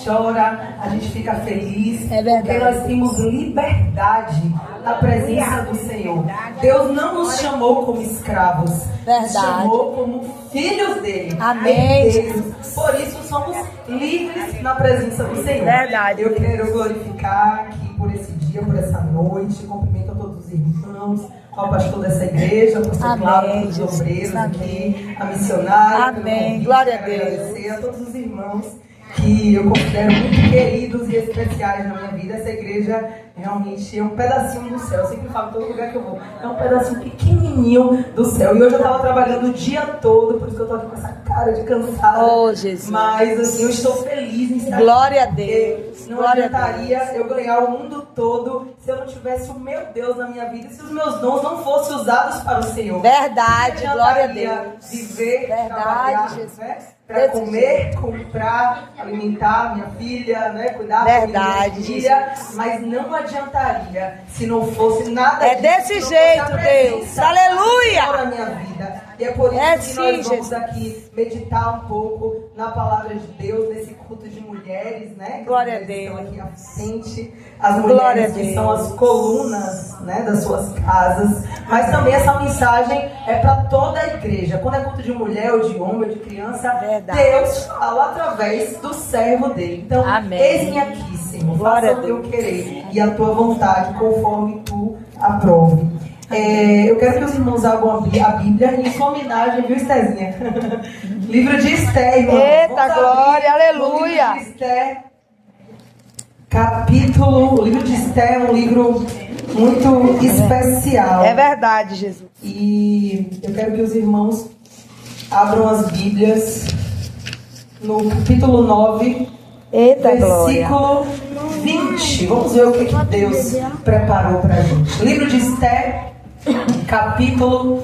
chora, a gente fica feliz. É verdade. Porque nós temos liberdade na presença do Senhor. Deus não nos chamou como escravos. Verdade. Nos chamou como filhos dele. Amém. Herdeiros. Por isso somos livres na presença do Senhor. Verdade. Eu quero glorificar aqui por esse dia, por essa noite. Cumprimento a todos os irmãos, ao pastor dessa igreja, ao pastor Cláudio, os obreiros aqui, a missionária. Amém. Glória a Deus. Agradecer a todos os irmãos que eu considero muito queridos e especiais na minha vida. Essa igreja realmente é um pedacinho do céu. Eu sempre falo em todo lugar que eu vou. É um pedacinho pequenininho do céu. E hoje eu estava trabalhando o dia todo, por isso que eu estou aqui com essa cara de cansada. Oh, Jesus. Mas assim, eu estou feliz em estar Glória aqui, a Deus. não Glória adiantaria a Deus. eu ganhar o mundo todo se eu não tivesse o meu Deus na minha vida, se os meus dons não fossem usados para o Senhor. Verdade, Não glória a adiantaria Deus. viver, Verdade, trabalhar, Jesus. né? Para comer, comprar, alimentar minha filha, né? Cuidar da Verdade, minha filha, Jesus. mas não adiantaria se não fosse nada É disso, desse se não fosse jeito, a presença Deus. Aleluia! na minha vida. E é por isso É que sim, nós vamos Jesus. aqui meditar um pouco na palavra de Deus, nesse culto de mulheres, né? Glória a As mulheres Deus. estão aqui à frente, as Glória mulheres a que Deus. são as colunas, né, das suas casas. Mas também essa mensagem é para toda a igreja. Quando é culto de mulher, ou de homem, ou de criança, Verdade. Deus fala através do servo dele. Então, Amém. eis-me aqui, Senhor. Glória Faça a o teu Deus. querer e a tua vontade, conforme tu aprove. Eu quero que os irmãos abram a Bíblia em sua homenagem, viu, Estezinha? Livro de Esté, irmão. Eita, Vamos abrir glória, o aleluia. Livro de Esté, o livro de Esté é um livro muito especial. É verdade, Jesus. E eu quero que os irmãos abram as Bíblias no capítulo 9, Eita, glória. versículo 20. Vamos ver o que Deus preparou para a gente. Livro de Esté, capítulo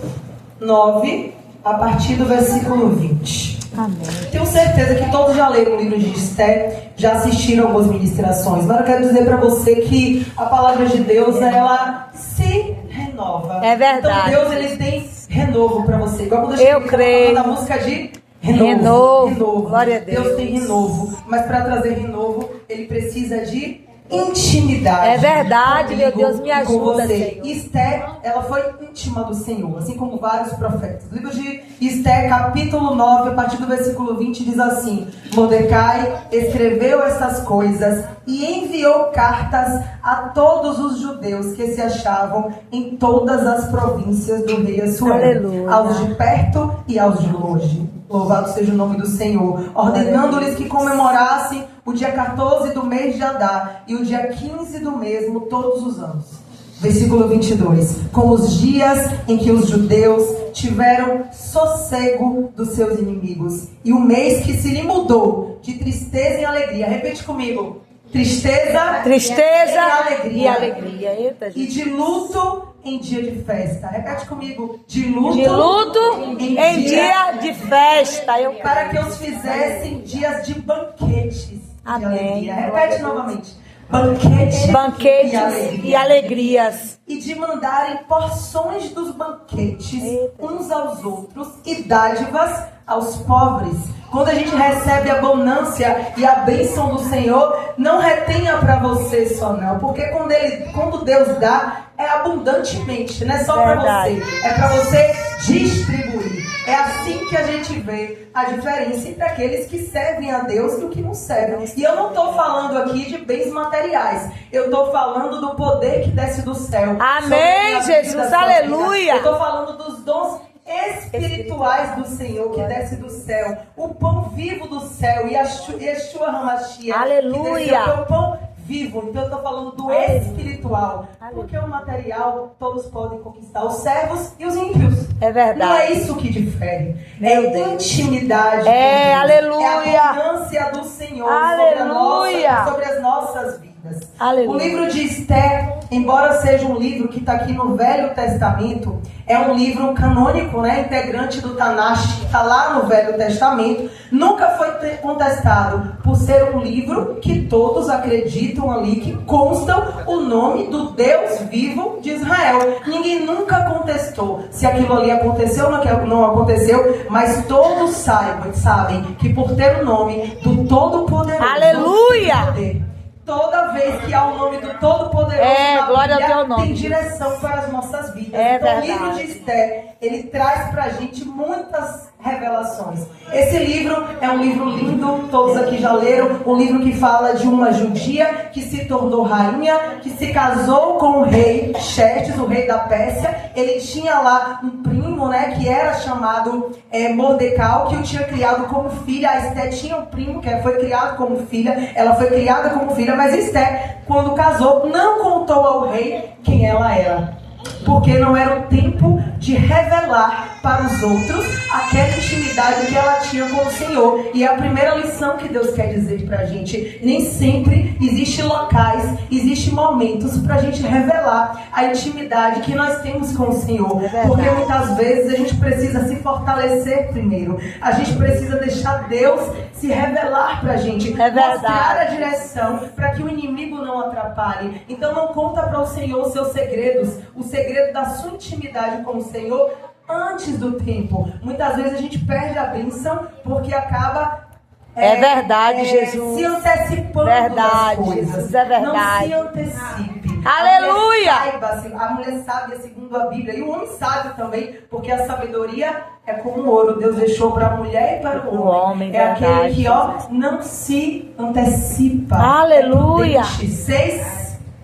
9, a partir do versículo 20. Amém. Tenho certeza que todos já leram o livro de Esté, já assistiram algumas ministrações, mas eu quero dizer para você que a palavra de Deus, ela se renova. É verdade. Então Deus, ele tem renovo para você. Igual quando Eu creio. na música de Renovo. Glória a Deus. Deus tem renovo, mas para trazer renovo, ele precisa de intimidade. É verdade, comigo meu Deus, me e com ajuda, você. Senhor. Esté, ela foi íntima do Senhor, assim como vários profetas. O livro de Esté, capítulo 9, a partir do versículo 20, diz assim: Mordecai escreveu estas coisas e enviou cartas a todos os judeus que se achavam em todas as províncias do rei Assuero, Aleluia. aos de perto e aos de longe. Louvado seja o nome do Senhor, ordenando-lhes que comemorassem o dia 14 do mês de Adar e o dia 15 do mesmo todos os anos. Versículo 22. Com os dias em que os judeus tiveram sossego dos seus inimigos e o mês que se lhe mudou de tristeza em alegria. Repete comigo. Tristeza E alegria. Eita, e Jesus. de luto em dia de festa. Repete comigo. De luto Em dia de festa. para que os fizessem dias de banquetes de Amém. alegria. Repete novamente. Banquetes Banquetes e alegrias. E de mandarem porções dos banquetes uns aos outros e dádivas aos pobres. Quando a gente recebe a abundância e a bênção do Senhor, não retenha para você só não, porque quando Deus dá, é abundantemente, não é só para Verdade. você, é para você distribuir. É assim que a gente vê a diferença entre aqueles que servem a Deus e o que não servem. E eu não estou falando aqui de bens materiais, eu estou falando do poder que desce do céu. Amém, Jesus, aleluia. Eu estou falando dos dons espirituais do Senhor que desce do céu, o pão vivo do céu, Yeshua Hamashiach, Aleluia. que desceu, é o pão vivo. Então eu estou falando do espiritual, porque o material todos podem conquistar, os servos e os ímpios. É verdade. Não é isso que difere, Meu é Deus. intimidade com É, Deus. aleluia. É a abundância do Senhor Aleluia. sobre as nossas vidas. Aleluia. O livro de Esté, embora seja um livro que está aqui no Velho Testamento, é um livro canônico, né, integrante do Tanakh, que está lá no Velho Testamento. Nunca foi contestado por ser um livro que todos acreditam ali, que constam o nome do Deus vivo de Israel. Ninguém nunca contestou se aquilo ali aconteceu ou não aconteceu, mas todos sabem que por ter o nome do Todo-Poderoso, Aleluia. Aleluia. Toda vez que há o nome do Todo-Poderoso na glória ao Bíblia, teu nome, tem direção para as nossas vidas. É então, verdade. o livro de Esté, ele traz para a gente muitas revelações. Esse livro é um livro lindo, todos aqui já leram, um livro que fala de uma judia que se tornou rainha, que se casou com o rei Xerxes, o rei da Pérsia. Ele tinha lá um primo, né, que era chamado Mordecai, que o tinha criado como filha. A Esté tinha um primo que foi criado como filha, ela foi criada como filha, mas Esté, quando casou, não contou ao rei quem ela era, porque não era o tempo de revelar para os outros aquela intimidade que ela tinha com o Senhor. E é a primeira lição que Deus quer dizer pra gente: nem sempre existe locais, existe momentos pra gente revelar a intimidade que nós temos com o Senhor, porque muitas vezes a gente precisa se fortalecer primeiro, a gente precisa deixar Deus se revelar pra gente, mostrar a direção para que o inimigo não atrapalhe. Então não conta para o Senhor os seus segredos, o segredo da sua intimidade com o Senhor antes do tempo. Muitas vezes a gente perde a bênção porque acaba Jesus. se antecipando das coisas. Jesus, é verdade. Não se antecipe. Aleluia. A mulher sábia segundo a Bíblia, e o homem sábio também, porque a sabedoria é como ouro. Deus deixou para a mulher e para o homem. É verdade, aquele que não se antecipa. Aleluia.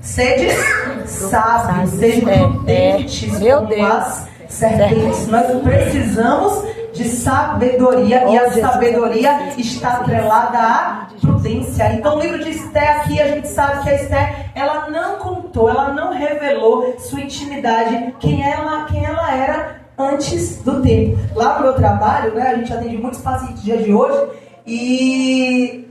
Sedes sábios, sejam prudentes como as serpentes. Nós precisamos de sabedoria, e a sabedoria está atrelada à prudência. Então, o livro de Esté aqui, a gente sabe que a Esté, ela não contou, ela não revelou sua intimidade, quem ela era antes do tempo. Lá no meu trabalho, né, a gente atende muitos pacientes no dia de hoje. E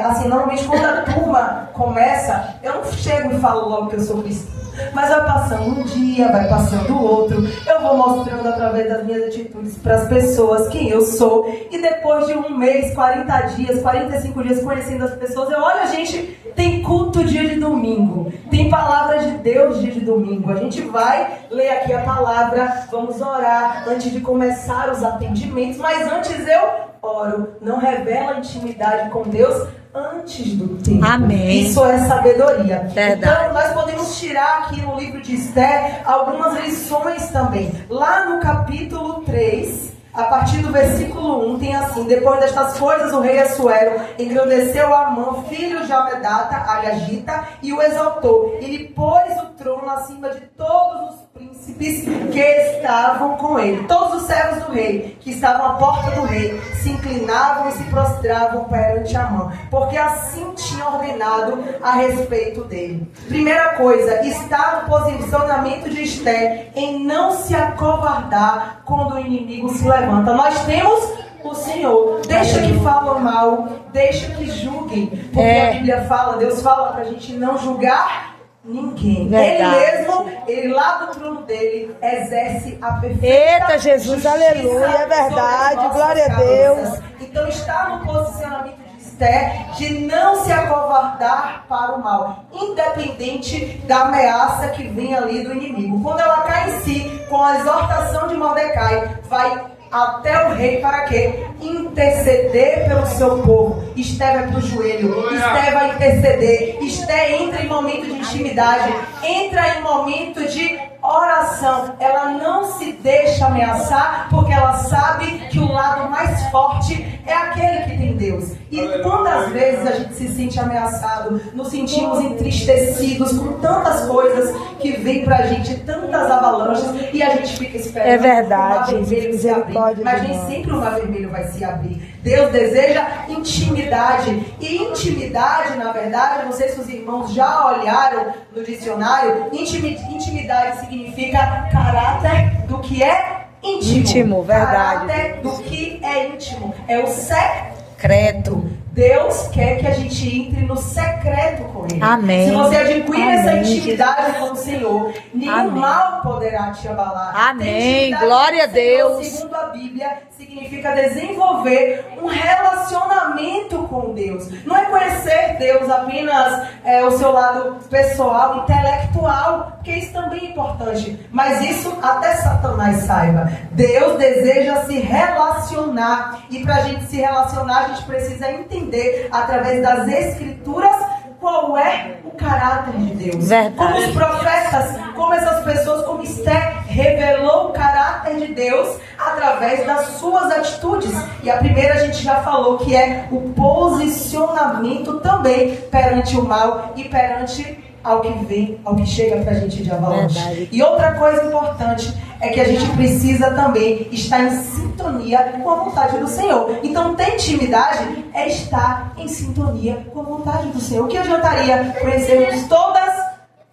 assim, normalmente quando a turma começa, eu não chego e falo logo que eu sou cristã, mas vai passando um dia, vai passando o outro, eu vou mostrando através das minhas atitudes para as pessoas quem eu sou. E depois de um mês, 40 dias, 45 dias conhecendo as pessoas, eu olho, a gente tem culto dia de domingo, tem palavra de Deus dia de domingo, a gente vai ler aqui a palavra, vamos orar antes de começar os atendimentos, mas antes eu oro. Não revela intimidade com Deus antes do tempo. Amém. Isso é sabedoria. Verdade. Então nós podemos tirar aqui no livro de Esté algumas lições também. Lá no capítulo 3, a partir do versículo 1, tem assim: depois destas coisas, o rei Assuero engrandeceu Amã, filho de Amedata, Agagita, e o exaltou. Ele pôs o trono acima de todos os príncipes que estavam com ele. Todos os servos do rei, que estavam à porta do rei, se inclinavam e se prostravam perante Amã, porque assim tinha ordenado a respeito dele. Primeira coisa, está no posicionamento de Esté em não se acovardar quando o inimigo se levanta. Nós temos o Senhor. Deixa que falam mal, deixa que julguem, porque a Bíblia fala, Deus fala pra gente não julgar ninguém. Verdade. Ele lá do trono dele exerce a perfeita Eita, Jesus, justiça aleluia, é verdade, sobre as glória a nossas Deus. cabeças. Então está no posicionamento de Esté de não se acovardar para o mal, independente da ameaça que vem ali do inimigo. Quando ela cai em si, com a exortação de Mordecai, vai até o rei para quê? Interceder pelo seu povo. Esté vai para o joelho, Esté vai interceder, Esté entra em momento de intimidade, entra em momento de oração. Ela não se deixa ameaçar, porque ela sabe que o lado mais forte é aquele que tem Deus. E quantas vezes a gente se sente ameaçado, nos sentimos entristecidos com tantas coisas que vêm pra gente, tantas avalanches, e a gente fica esperando É verdade, o mar vermelho se abrir. Mas nem sempre o mar vermelho vai se abrir. Deus deseja intimidade. E intimidade, na verdade, não sei se os irmãos já olharam no dicionário, intimidade significa caráter do que é íntimo. Íntimo, verdade. Caráter do que é íntimo. É o secreto. Deus quer que a gente entre no secreto com Ele. Amém. Se você adquirir Amém, essa intimidade com o Senhor, nenhum Amém. mal poderá te abalar. Amém. Intimidade Glória a com o Senhor, Deus. segundo a Bíblia, significa desenvolver um relacionamento com Deus. Não é conhecer ver Deus apenas o seu lado pessoal, intelectual, porque isso também é importante. Mas isso até Satanás saiba. Deus deseja se relacionar. E para a gente se relacionar, a gente precisa entender, através das Escrituras, qual é o caráter de Deus. Verdade. Como os profetas, como essas pessoas, como Esther revelou o caráter de Deus através das suas atitudes. E a primeira a gente já falou, que é o posicionamento também perante o mal e perante ao que vem, ao que chega pra gente de avalanche. Verdade. E outra coisa importante é que a gente precisa também estar em sintonia com a vontade do Senhor. Então, ter intimidade é estar em sintonia com a vontade do Senhor. O que adiantaria conhecermos todas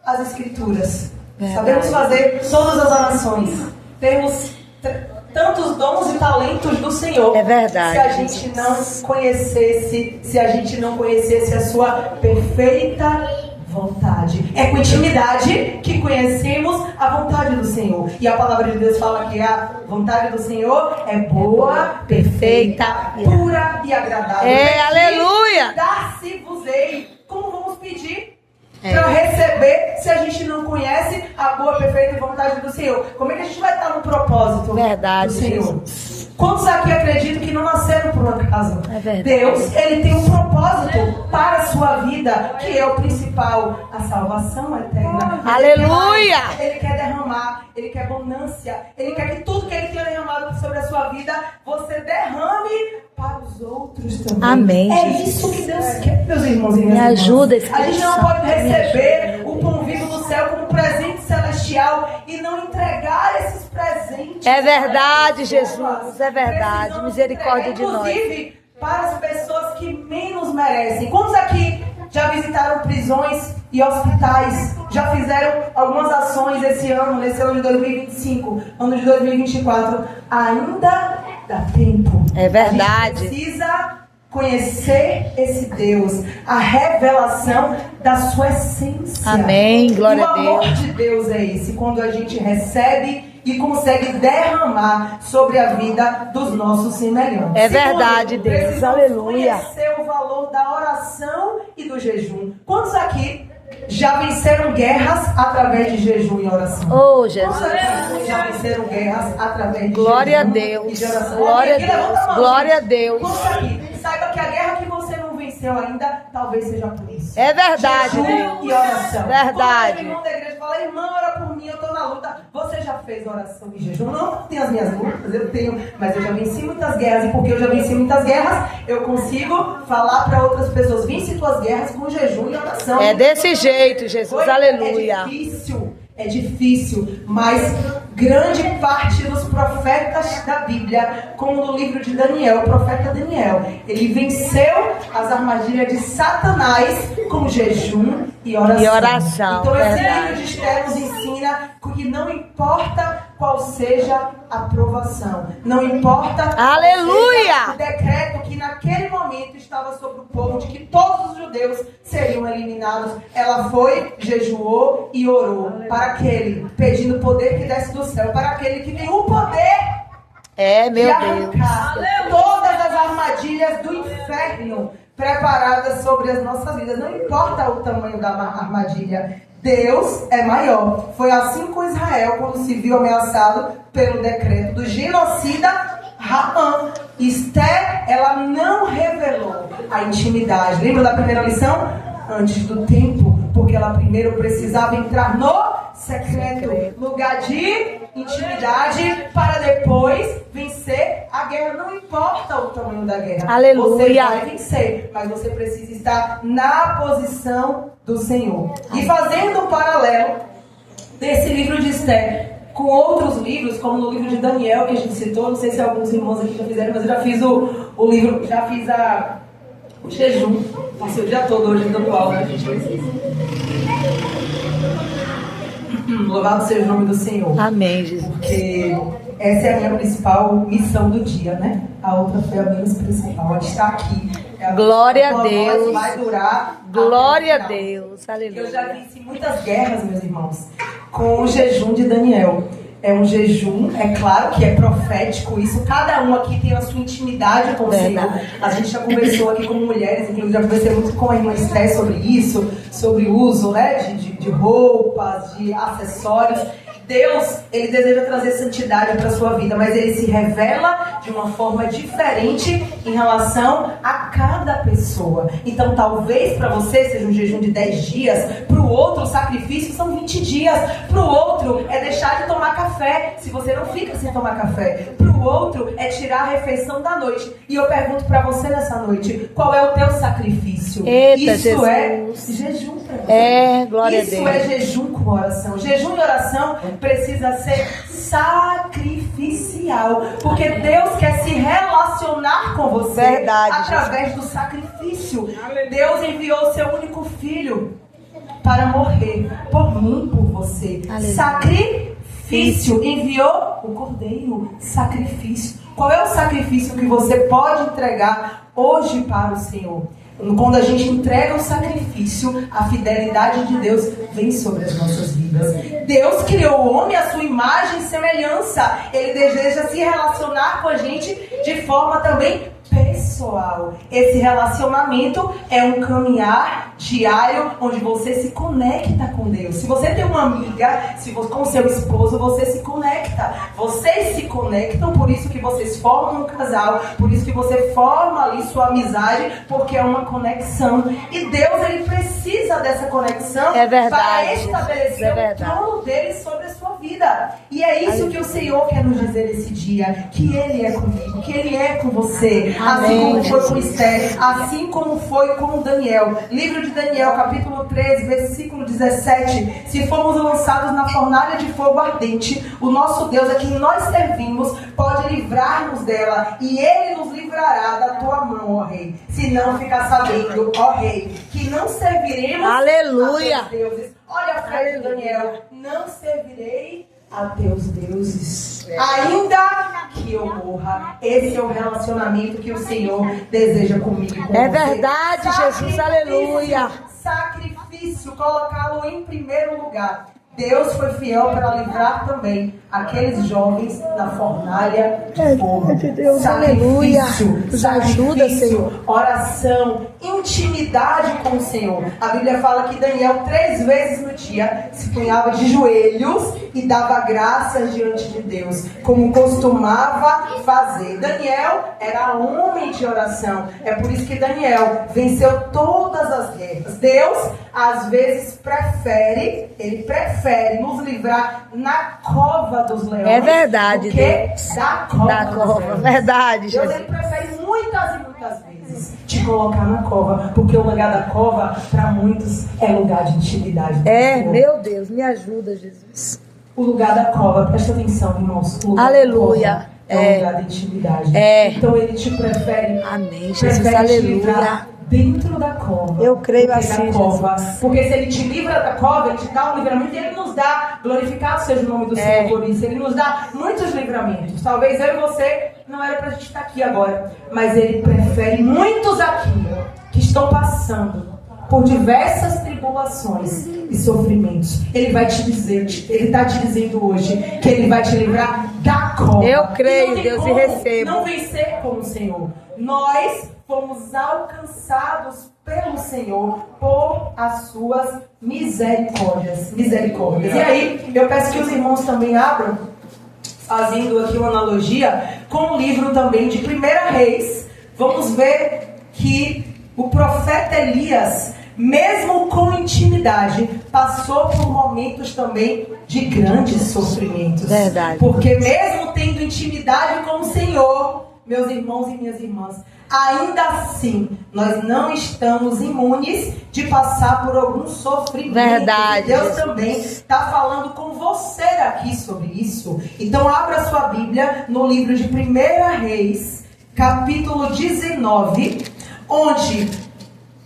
as Escrituras? Verdade. Sabemos fazer todas as orações. Temos tantos dons e talentos do Senhor. É verdade. Se a gente não conhecesse a sua perfeita vontade. É com intimidade que conhecemos a vontade do Senhor. E a palavra de Deus fala que a vontade do Senhor é boa, perfeita, pura e agradável. Aleluia! Dar-se-vos-ei. Como vamos pedir para receber se a gente não conhece a boa, perfeita vontade do Senhor? Como é que a gente vai estar no propósito Verdade, do Senhor? Jesus. Quantos aqui acreditam que não nasceram por um acaso? É verdade. Deus, Ele tem um propósito para a sua vida, que é o principal, a salvação eterna. Aleluia! Ele quer derramar, Ele quer abundância, Ele quer que tudo que Ele tenha derramado sobre a sua vida, você derrame para os outros também. Amém, É Jesus. isso que Deus quer, meus irmãos e minhas Me irmãs. ajuda, Espírito A gente não Santo, pode me receber o pão vivo do céu como presente celestial e não entregar esses presentes. É verdade, Jesus. É verdade. Misericórdia de nós. Inclusive para as pessoas que menos merecem. Quantos aqui já visitaram prisões e hospitais? Já fizeram algumas ações esse ano, nesse ano de 2025, ano de 2024? Ainda dá tempo. É verdade. A gente precisa conhecer esse Deus, a revelação da sua essência. Amém, glória a E o amor Deus. de Deus é esse, quando a gente recebe e consegue derramar sobre a vida dos nossos semelhantes. É verdade, Segundo, Deus. precisamos Aleluia. conhecer o valor da oração e do jejum. Quantos aqui já venceram guerras através de jejum e oração? Oh, Jesus. Quantos aqui já venceram guerras através de Glória a jejum Deus. e de oração? Glória a Alguém aqui levanta Deus. mão, Glória a gente. Deus. Quantos aqui? Saiba que a guerra que você não venceu ainda, talvez seja por isso. É verdade, Jejum Deus. e oração. Verdade. Quando o irmão da igreja fala, irmã, ora por mim, eu tô na luta. Você já fez oração e jejum? Não tenho as minhas lutas, eu tenho, mas eu já venci muitas guerras. E porque eu já venci muitas guerras, eu consigo falar para outras pessoas, vence tuas guerras com jejum e oração. É desse jeito, Jesus. Aleluia. É difícil, mas grande parte dos profetas da Bíblia, como no livro de Daniel, o profeta Daniel, ele venceu as armadilhas de Satanás com jejum e oração. Então esse livro de Esther nos ensina que não importa qual seja a provação, não importa Aleluia! o decreto que naquele momento estava sobre o povo de que todos os judeus seriam eliminados, ela foi, jejuou e orou para aquele, pedindo o poder que desce do céu, para aquele que tem o poder É, meu de Deus. arrancar todas as armadilhas do inferno preparadas sobre as nossas vidas. Não importa o tamanho da armadilha, Deus é maior. Foi assim com Israel quando se viu ameaçado pelo decreto do genocida Ramã. Esther, ela não revelou a intimidade. Lembra da primeira lição? Antes do tempo, porque ela primeiro precisava entrar no secreto, lugar de intimidade, para depois vencer a guerra. Não importa o tamanho da guerra. Aleluia. Você vai vencer, mas você precisa estar na posição do Senhor. E fazendo um paralelo desse livro de Esther com outros livros, como no livro de Daniel, que a gente citou, não sei se alguns irmãos aqui já fizeram, mas eu já fiz o livro, já fiz o jejum. Passei o dia todo hoje dando aula, né, gente? Louvado seja o nome do Senhor. Amém, Jesus. Porque essa é a minha principal missão do dia, né? A outra foi a menos principal, a de estar aqui. Glória a Deus. Vai durar. Glória a até o final. Deus. Aleluia. Eu já venci muitas guerras, meus irmãos, com o jejum de Daniel. É um jejum, é claro que é profético isso. Cada um aqui tem a sua intimidade com o Senhor. A gente já conversou aqui como mulheres, inclusive já conversei muito com a irmã Esther sobre isso, sobre o uso, né, de roupas, de acessórios. Deus, ele deseja trazer santidade para a sua vida, mas ele se revela de uma forma diferente em relação a cada pessoa. Então, talvez para você seja um jejum de 10 dias, para o outro o sacrifício são 20 dias, para o outro é deixar de tomar café, se você não fica sem tomar café, para o outro é tirar a refeição da noite. E eu pergunto para você nessa noite, qual é o teu sacrifício? Eita, Isso Jesus. É jejum para você. É, glória a Deus. Isso é jejum com oração. Jejum e oração precisa ser sacrificial, porque Deus quer se relacionar com você. Verdade, através do sacrifício. Deus enviou o seu único filho para morrer por mim, por você. Aleluia. Sacrifício. Enviou o cordeiro. Sacrifício. Qual é o sacrifício que você pode entregar hoje para o Senhor? Quando a gente entrega o sacrifício, a fidelidade de Deus vem sobre as nossas vidas. Deus criou o homem à sua imagem e semelhança. Ele deseja se relacionar com a gente de forma também pessoal. Esse relacionamento é um caminhar diário onde você se conecta com Deus. Se você tem uma amiga, com seu esposo, você se conecta. Vocês se conectam, por isso que vocês formam um casal, por isso que você forma ali sua amizade, porque é uma conexão. E Deus, ele precisa dessa conexão para estabelecer o plano dele sobre a sua vida. E é isso que o Senhor quer nos dizer nesse dia, que ele é comigo, que ele é com você. Assim como foi com Esther, assim como foi com Daniel. Livro de Daniel, capítulo 13, versículo 17. Se formos lançados na fornalha de fogo ardente, o nosso Deus, a quem nós servimos, pode livrar-nos dela, e ele nos livrará da tua mão, ó rei. Se não ficar sabendo, ó rei, que não serviremos aleluia a teus deuses. Olha a fé de Daniel: não servirei a teus deuses, ainda que eu morra. Esse é o relacionamento que o Senhor deseja comigo e com você. Verdade, Jesus, aleluia. Sacrifício, colocá-lo em primeiro lugar. Deus foi fiel para livrar também aqueles jovens da fornalha de fogo. Deus, aleluia. Nos ajuda, Senhor. Oração, intimidade com o Senhor. A Bíblia fala que Daniel 3 vezes no dia se punhava de joelhos e dava graças diante de Deus, como costumava fazer. Daniel era homem de oração. É por isso que Daniel venceu todas as guerras. Deus, às vezes, ele prefere nos livrar na cova dos leões. É verdade, Deus. Da cova. Verdade, Deus, ele prefere muitas e muitas vezes te colocar na cova, porque o lugar da cova, para muitos, é lugar de intimidade. Meu Deus, me ajuda, Jesus. O lugar da cova, presta atenção, irmãos. Aleluia. É um lugar de intimidade. Então ele te prefere. Amém, Jesus, aleluia. Dentro da cova. Eu creio assim, cova. Porque se ele te livra da cova, ele te dá um livramento, e ele nos dá, glorificado seja o nome do Senhor por isso, ele nos dá muitos livramentos. Talvez eu e você não era pra gente estar aqui agora, mas ele prefere muitos aqui que estão passando por diversas tribulações e sofrimentos. Ele vai te dizer, ele está te dizendo hoje que ele vai te livrar da cova. Eu creio, Deus, e recebo. Não vencer como o Senhor. Nós fomos alcançados pelo Senhor por as suas misericórdias. E aí, eu peço que os irmãos também abram, fazendo aqui uma analogia com o livro também de 1 Reis. Vamos ver que o profeta Elias, mesmo com intimidade, passou por momentos também de grandes sofrimentos. Verdade. Porque mesmo tendo intimidade com o Senhor, meus irmãos e minhas irmãs, ainda assim, nós não estamos imunes de passar por algum sofrimento. Verdade. Deus também está falando com você aqui sobre isso. Então, abra sua Bíblia no livro de 1 Reis, capítulo 19, onde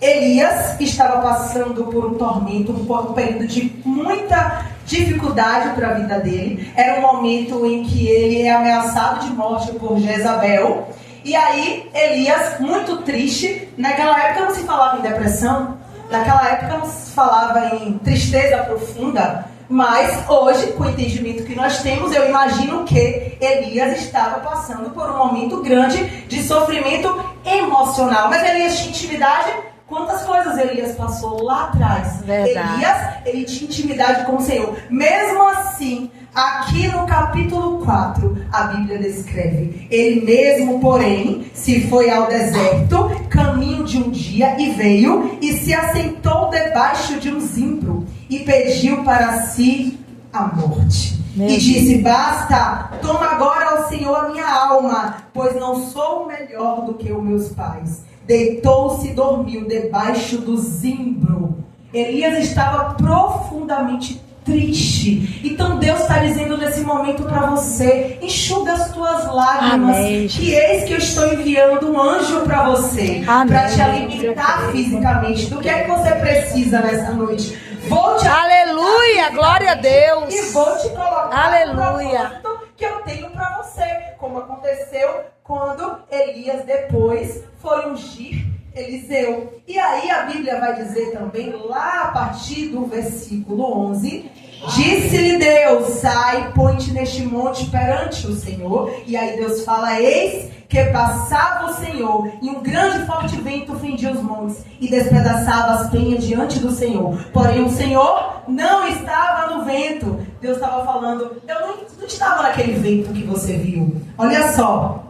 Elias estava passando por um tormento, por um período de muita dificuldade para a vida dele. Era um momento em que ele é ameaçado de morte por Jezabel. E aí, Elias, muito triste, naquela época não se falava em depressão, naquela época não se falava em tristeza profunda, Mas hoje, com o entendimento que nós temos, eu imagino que Elias estava passando por um momento grande de sofrimento emocional. Mas Elias tinha intimidade. Quantas coisas Elias passou lá atrás? Verdade. Elias, ele tinha intimidade com o Senhor. Mesmo assim, aqui no capítulo 4, a Bíblia descreve: ele mesmo, porém, se foi ao deserto, caminho de um dia, e veio e se assentou debaixo de um zimbro e pediu para si a morte. E disse: basta, toma agora ao Senhor a minha alma, pois não sou melhor do que os meus pais. Deitou-se e dormiu debaixo do zimbro. Elias estava profundamente triste. Então Deus está dizendo nesse momento para você: enxuga as tuas lágrimas. Amém. Que eis que eu estou enviando um anjo para você, para te alimentar fisicamente. Do que é que você precisa nessa noite? Vou te Aleluia, glória a Deus. E vou te colocar Aleluia. no propósito que eu tenho para você, como aconteceu quando Elias depois foi ungir Eliseu. E aí a Bíblia vai dizer também, lá a partir do versículo 11, disse-lhe Deus: sai, põe-te neste monte perante o Senhor. E aí Deus fala: eis que passava o Senhor, e um grande e forte vento fendia os montes e despedaçava as penhas diante do Senhor. Porém o Senhor não estava no vento. Deus estava falando: eu não estava naquele vento que você viu. Olha só,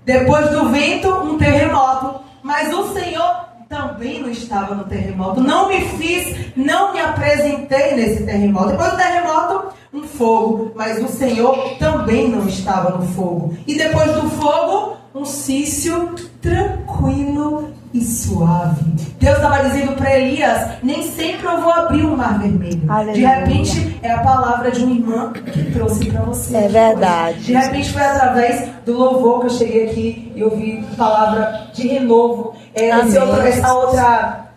depois do vento, um terremoto. Mas o Senhor também não estava no terremoto. Não me apresentei nesse terremoto. Depois do terremoto, um fogo. Mas o Senhor também não estava no fogo. E depois do fogo, um cício tranquilo e suave. Deus estava dizendo para Elias: nem sempre eu vou abrir o mar vermelho. Aleluia. De repente, é a palavra de uma irmã que trouxe para você. É verdade. De repente foi através do louvor que eu cheguei aqui e ouvi palavra de renovo. Essa outra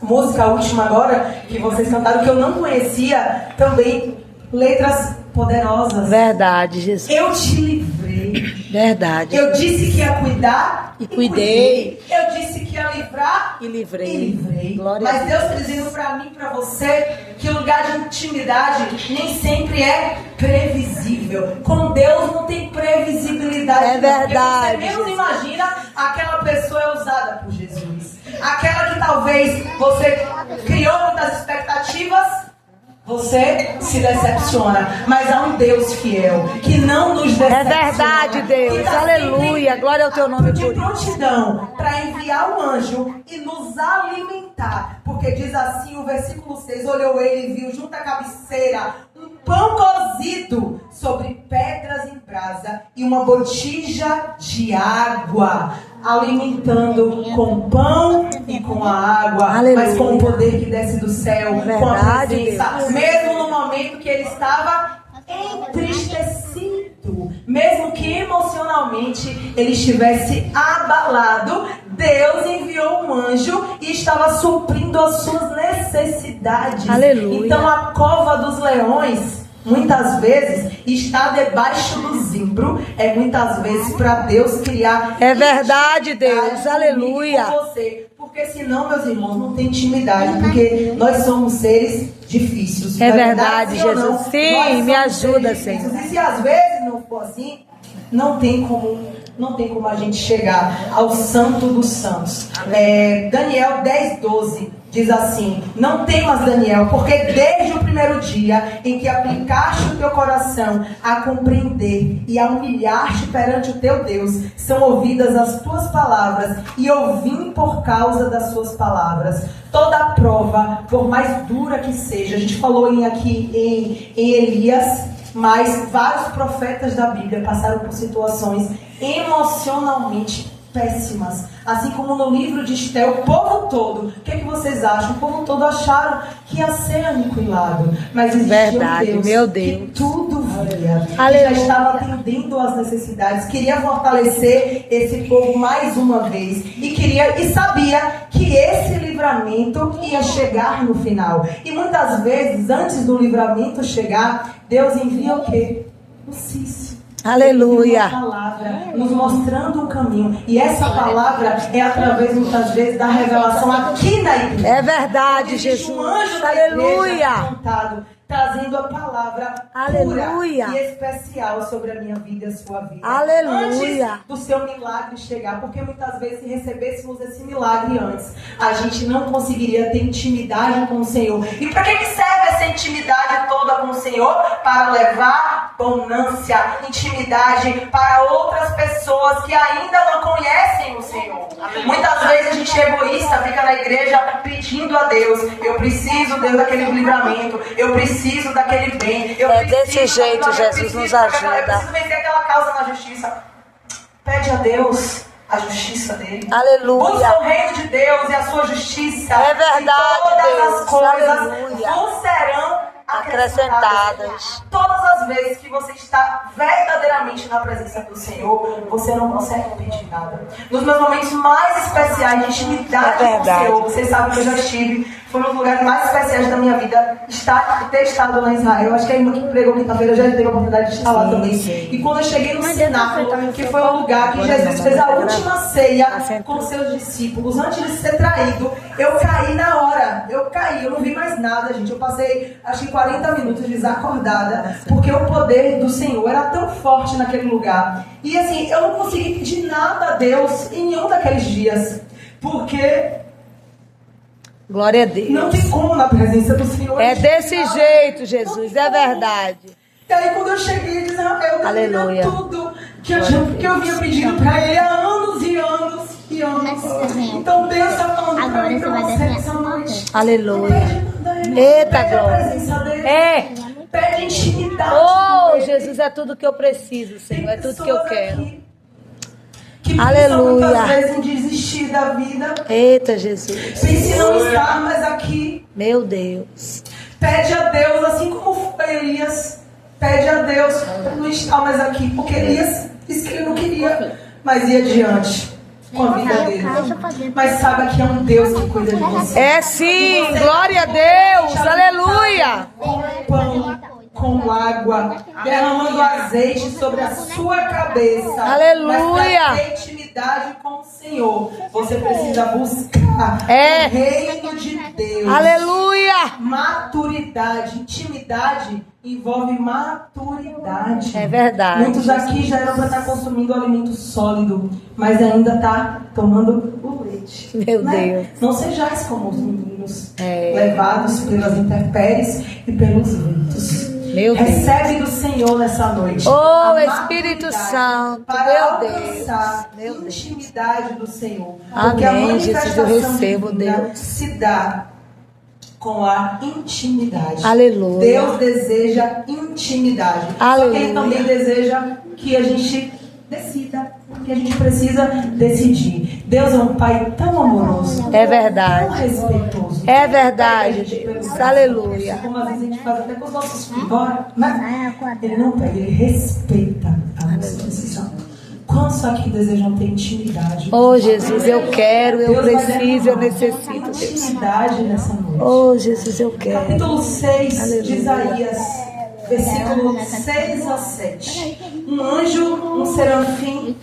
música, a última agora, que vocês cantaram, que eu não conhecia, também letras poderosas. Verdade, Jesus. Eu te livrei. Verdade. Eu disse que ia cuidar e cuidei. Eu disse que ia livrar e livrei. E livrei. Glória Mas a Deus está dizendo para mim e para você que o lugar de intimidade nem sempre é previsível. Com Deus não tem previsibilidade. É verdade. Porque você menos imagina, aquela pessoa é usada por Jesus. Aquela que talvez você criou muitas expectativas, você se decepciona. Mas há um Deus fiel que não nos decepciona. É verdade, Deus. Aleluia. Glória ao teu nome por isso. De prontidão para enviar um anjo e nos alimentar. Porque diz assim o versículo 6: olhou ele e viu junto à cabeceira um pão cozido sobre pedras em brasa e uma botija de água, alimentando com pão e com a água. Aleluia. Mas com o poder que desce do céu. Verdade, com a presença. Deus. Mesmo no momento que ele estava entristecido, mesmo que emocionalmente ele estivesse abalado, Deus enviou um anjo e estava suprindo as suas necessidades. Aleluia. Então a cova dos leões muitas vezes está debaixo do zimbro, muitas vezes para Deus criar. É verdade, Deus. Aleluia. Com você. Porque senão, meus irmãos, não tem intimidade. Porque nós somos seres difíceis. É verdade, Jesus. Sim, me ajuda, Senhor. E se às vezes não for assim, não tem como a gente chegar ao Santo dos Santos. Daniel 10:12 diz assim: não temas, Daniel, porque desde o primeiro dia em que aplicaste o teu coração a compreender e a humilhar-te perante o teu Deus, são ouvidas as tuas palavras, e eu vim por causa das suas palavras. Toda prova, por mais dura que seja, a gente falou aqui em Elias, mas vários profetas da Bíblia passaram por situações emocionalmente péssimas. Assim como no livro de Esté, o povo todo, o que vocês acham? O povo todo acharam que ia ser aniquilado. Mas existia um Deus que tudo via. Que já estava atendendo às necessidades. Queria fortalecer esse povo mais uma vez. E sabia que esse livramento ia chegar no final. E muitas vezes, antes do livramento chegar, Deus envia o quê? O cício. Aleluia. Uma palavra nos mostrando um caminho. E essa palavra é através, muitas vezes, da revelação aqui na igreja. É verdade, Jesus. Um anjo aleluia. montado, trazendo a palavra Aleluia. pura e especial sobre a minha vida e a sua vida. Aleluia. Antes do seu milagre chegar, porque muitas vezes se recebêssemos esse milagre antes, a gente não conseguiria ter intimidade com o Senhor. E para que serve essa intimidade toda com o Senhor? Para levar bonância, intimidade para outras pessoas que ainda não conhecem o Senhor. Muitas vezes a gente é egoísta, fica na igreja pedindo a Deus: eu preciso, Deus, daquele livramento, eu preciso daquele bem. Desse jeito, Jesus nos ajuda. Eu preciso vencer aquela causa na justiça. Pede a Deus a justiça dele. Aleluia. Busca o reino de Deus e a sua justiça. É verdade, e todas Deus. as coisas Aleluia. vos serão acrescentadas. Todas as vezes que você está verdadeiramente na presença do Senhor, você não consegue pedir nada. Nos meus momentos mais especiais de intimidade com o Senhor, vocês sabem que eu já estive, foi um dos lugares mais especiais da minha vida, ter estado lá em Israel. Acho que a irmã que pregou quinta-feira, eu já tive a oportunidade de estar lá também. E quando eu cheguei no cenáculo, que foi o lugar que Jesus fez a última ceia com seus discípulos, antes de ser traído, eu caí na hora. Eu não vi mais nada, gente. Eu passei, acho que 40 minutos desacordada, porque o poder do Senhor era tão forte naquele lugar. E assim, eu não consegui pedir nada a Deus em nenhum daqueles dias, porque glória a Deus. Não tem como na presença do Senhor. É desse jeito, Jesus, é verdade. E aí quando eu cheguei de Israel, aleluia, tudo que eu vinha pedindo para Ele há anos e anos e anos. Então Deus está falando para mim, para você essa noite. Aleluia. Eita glória. Pede intimidade. Oh, Jesus, é tudo que eu preciso, Senhor. É tudo que eu quero. Que aleluia. Muitas vezes em desistir da vida. Eita, Jesus. Pense em não estar mais aqui. Meu Deus. Pede a Deus, assim como foi Elias. Pede a Deus para não estar mais aqui. Porque Elias disse que ele não queria, mas ia adiante com a vida dele. Mas saiba que é um Deus que cuida de você. É sim, glória a Deus, aleluia. Com pão, com água, derramando azeite sobre a sua cabeça. Aleluia. Mas para ter intimidade com o Senhor, você precisa buscar o reino de Deus. Aleluia. Maturidade, intimidade envolve maturidade. É verdade. Muitos aqui já eram para estar consumindo alimento sólido, mas ainda está tomando o leite. Meu Deus. Não sejais como os meninos, levados pelas intempéries e pelos ventos. Meu Deus. Recebe do Senhor nessa noite. Oh, Espírito Santo, para meu Deus. Meu intimidade do Senhor. Amém, Jesus, eu recebo, Deus. Se dá com a intimidade. Aleluia. Deus deseja intimidade. Aleluia. Só que Ele também deseja que a gente decida, que a gente precisa decidir. Deus é um Pai tão amoroso, é verdade, tão respeitoso. É verdade, Deus. Aleluia. Como às vezes a gente faz até com os nossos filhos, né? Ele não pega, ele respeita a nossa decisão. Quantos aqui desejam ter intimidade? Oh, Jesus, eu quero, eu preciso, eu necessito. Intimidade nessa noite. Oh, Jesus, eu quero. Capítulo 6 Aleluia. de Isaías, versículo 6 a 7. Um anjo, um serafim,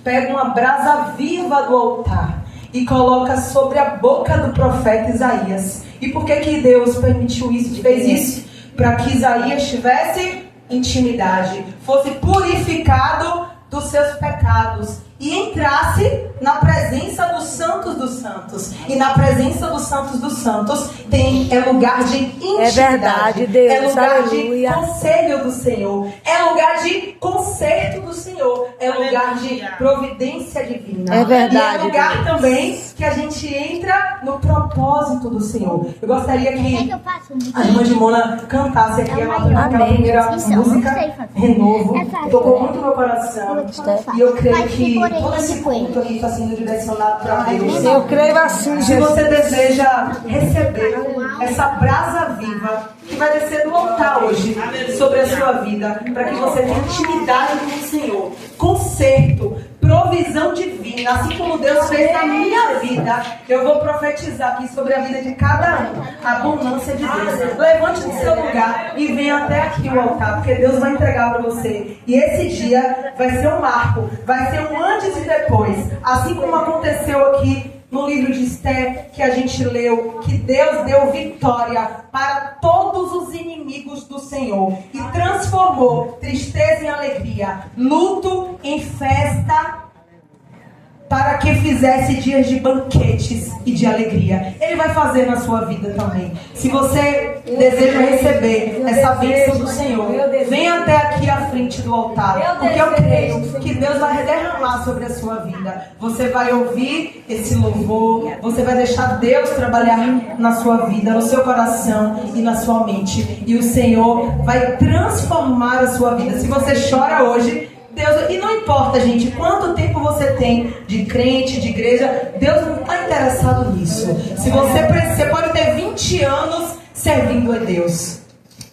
pega uma brasa viva do altar e coloca sobre a boca do profeta Isaías. E por que Deus permitiu isso, fez isso? Para que Isaías tivesse intimidade, fosse purificado dos seus pecados e entrasse na presença dos santos. E na presença dos santos é lugar de intimidade. É verdade, Deus. É lugar aleluia. de conselho do Senhor. É lugar de conserto do Senhor. É lugar de providência divina. É verdade. E é lugar Deus. também que a gente entra no propósito do Senhor. Eu gostaria que a irmã de Mona cantasse aqui aquela primeira música, Renovo. Tocou muito meu coração. E eu creio que todo esse culto aqui está sendo direcionado para Deus. Eu creio assim, Se Jesus. você deseja receber essa brasa viva que vai descer do altar hoje sobre a sua vida, para que você tenha intimidade com o Senhor, conserto, provisão divina, assim como Deus fez na minha vida, eu vou profetizar aqui sobre a vida de cada um, a abundância de Deus. Levante do seu lugar e venha até aqui o altar, porque Deus vai entregar para você. E esse dia vai ser um marco, vai ser um antes e depois, assim como aconteceu aqui no livro de Esther que a gente leu, que Deus deu vitória para todos os inimigos do Senhor e transformou tristeza em alegria, luto em festa, para que fizesse dias de banquetes e de alegria. Ele vai fazer na sua vida também. Se você deseja receber essa bênção do Senhor, venha até aqui à frente do altar, porque eu creio que Deus vai derramar sobre a sua vida. Você vai ouvir esse louvor, você vai deixar Deus trabalhar na sua vida, no seu coração e na sua mente. E o Senhor vai transformar a sua vida. Se você chora hoje, Deus, e não importa, gente, quanto tempo você tem de crente, de igreja, Deus não está interessado nisso. Se você pode ter 20 anos servindo a Deus.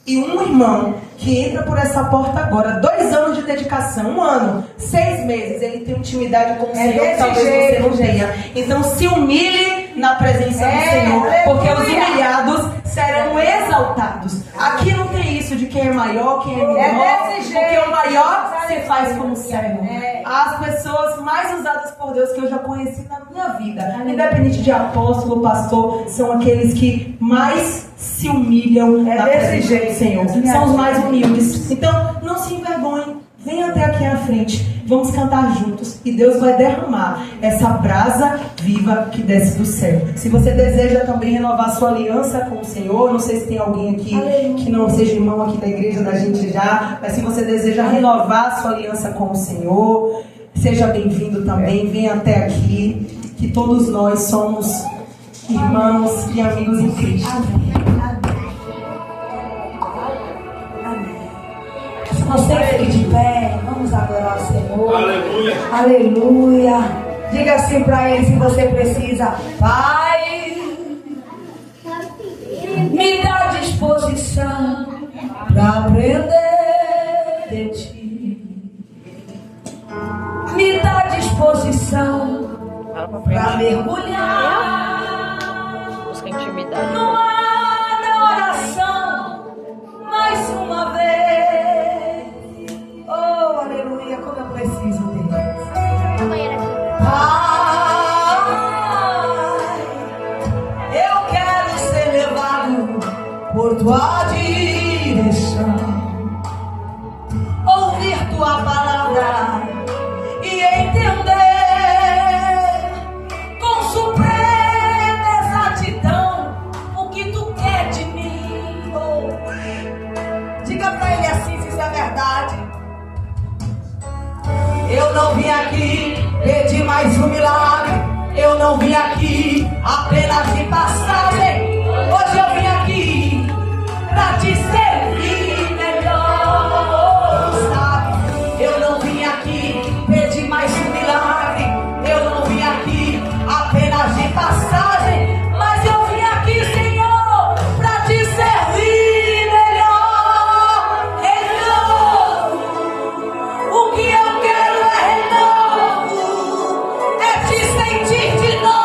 E um irmão que entra por essa porta agora, 2 anos de dedicação, 1 ano, 6 meses, ele tem intimidade com o Senhor que talvez você não tenha. Então se humilhe na presença do Senhor, porque os humilhados serão exaltados. Aqui não tem isso de quem é maior, quem é menor, porque o maior se faz como servo. As pessoas mais usadas por Deus que eu já conheci na minha vida, independente de apóstolo, pastor, são aqueles que mais se humilham na presença do Senhor. São os mais humildes. Então, não se envergonhem. Venha até aqui à frente. Vamos cantar juntos. E Deus vai derramar essa brasa viva que desce do céu. Se você deseja também renovar sua aliança com o Senhor, não sei se tem alguém aqui que não seja irmão aqui da igreja da gente já, mas se você deseja renovar sua aliança com o Senhor, seja bem-vindo também. Venha até aqui. Que todos nós somos irmãos e amigos em Cristo. Você fique de pé, vamos adorar o Senhor. Aleluia. Aleluia. Diga assim para ele se você precisa. Pai, me dá disposição para aprender de ti. Me dá disposição para mergulhar. Busca intimidade. Numa oração mais uma vez. Oh, aleluia, como eu preciso dele. Pai, eu quero ser levado por tua direção, ouvir tua palavra e entender com suprema exatidão o que tu quer de mim. Oh, diga pra ele assim, se isso é verdade. Eu não vim aqui pedir mais um milagre. Eu não vim aqui apenas de passagem. Hoje eu vim aqui pra te servir melhor, sabe? Eu não vim aqui pedir mais um milagre. Eu não vim aqui apenas de passagem. Mas eu vim aqui, Senhor, pra te servir melhor. Renovo. O que eu quero é renovo. É te sentir de novo.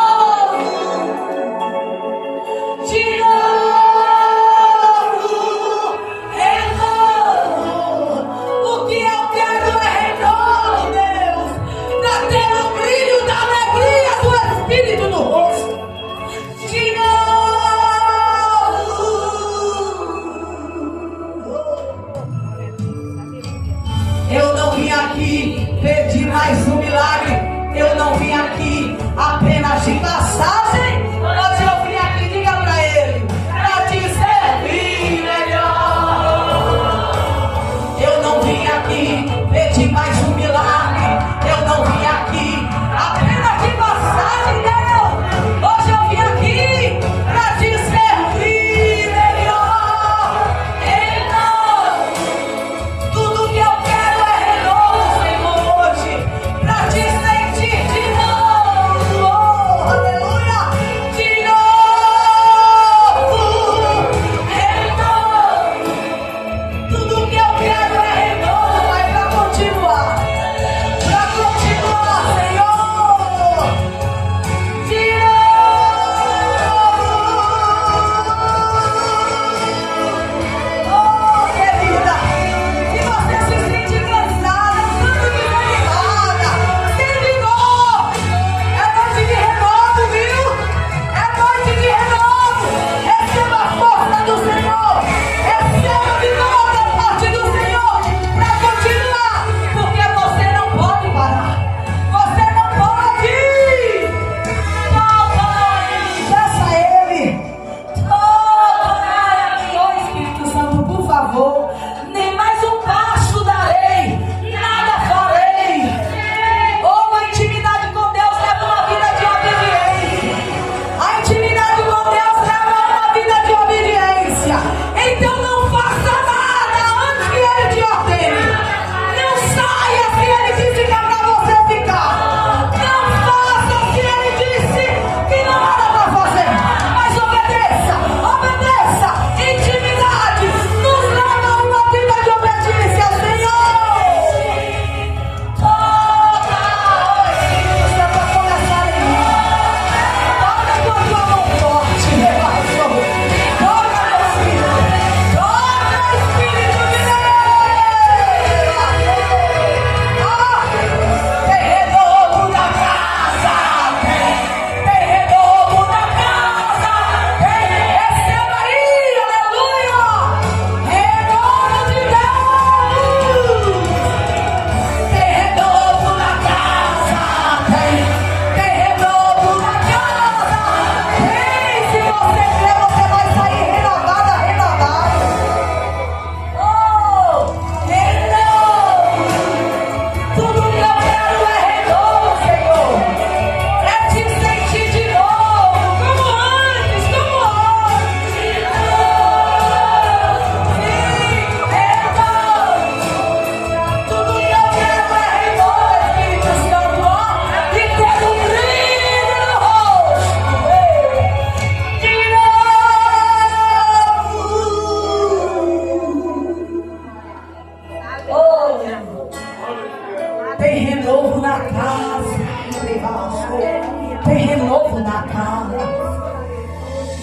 Tem renovo na casa.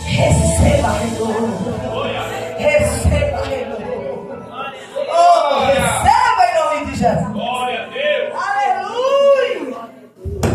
Receba renovo.